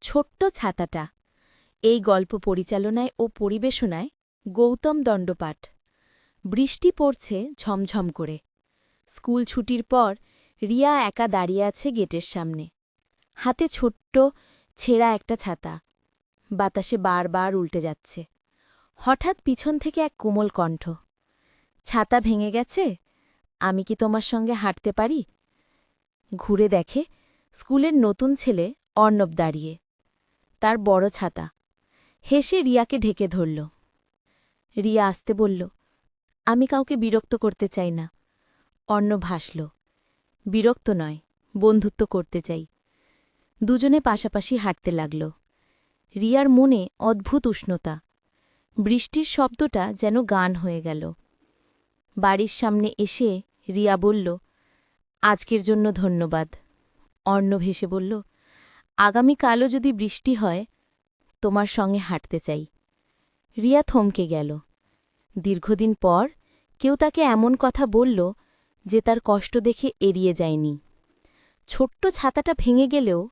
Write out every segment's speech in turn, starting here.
ছোট্ট ছাতাটা। এই গল্প পরিচালনায় ও পরিবেশনায় গৌতম দণ্ডপাঠ। বৃষ্টি পড়ছে ঝমঝম করে। স্কুল ছুটির পর রিয়া একা দাঁড়িয়ে আছে গেটের সামনে। হাতে ছোট্ট ছেঁড়া একটা ছাতা। বাতাসে বারবার উল্টে যাচ্ছে। হঠাৎ পিছন থেকে এক কোমল কণ্ঠ। ছাতা ভেঙে গেছে? আমি কি তোমার সঙ্গে হাঁটতে পারি? ঘুরে দেখে স্কুলের নতুন ছেলে অর্ণব দাঁড়িয়ে। তার বড় ছাতা। হেসে রিয়াকে ঢেকে ধরল। রিয়া আসতে বলল, আমি কাউকে বিরক্ত করতে চাই না। অর্ণব হাসল। বিরক্ত নয়, বন্ধুত্ব করতে চাই। দুজনে পাশাপাশি হাঁটতে লাগল। রিয়ার মনে অদ্ভুত উষ্ণতা। বৃষ্টির শব্দটা যেন গান হয়ে গেল। বাড়ির সামনে এসে রিয়া বলল, আজকের জন্য ধন্যবাদ। অর্ণব হেসে বলল, আগামীকালও যদি বৃষ্টি হয় তোমার সঙ্গে হাঁটতে চাই। রিয়া থমকে গেল। দীর্ঘদিন পর কেউ তাকে এমন কথা বলল যে তার কষ্ট দেখে এড়িয়ে যায়নি। ছোট্ট ছাতাটা ভেঙে গেলেও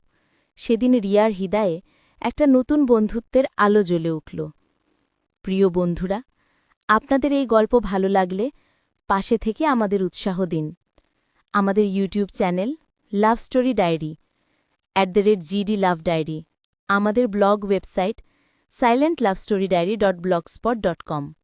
সেদিন রিয়ার হৃদয়ে একটা নতুন বন্ধুত্বের আলো জ্বলে উঠল। প্রিয় বন্ধুরা, আপনাদের এই গল্প ভালো লাগলে পাশে থেকে আমাদের উৎসাহ দিন। আমাদের YouTube channel love story diary @GD love diary, আমাদের ব্লগ ওয়েবসাইট silentlovestorydairy.blogspot.com।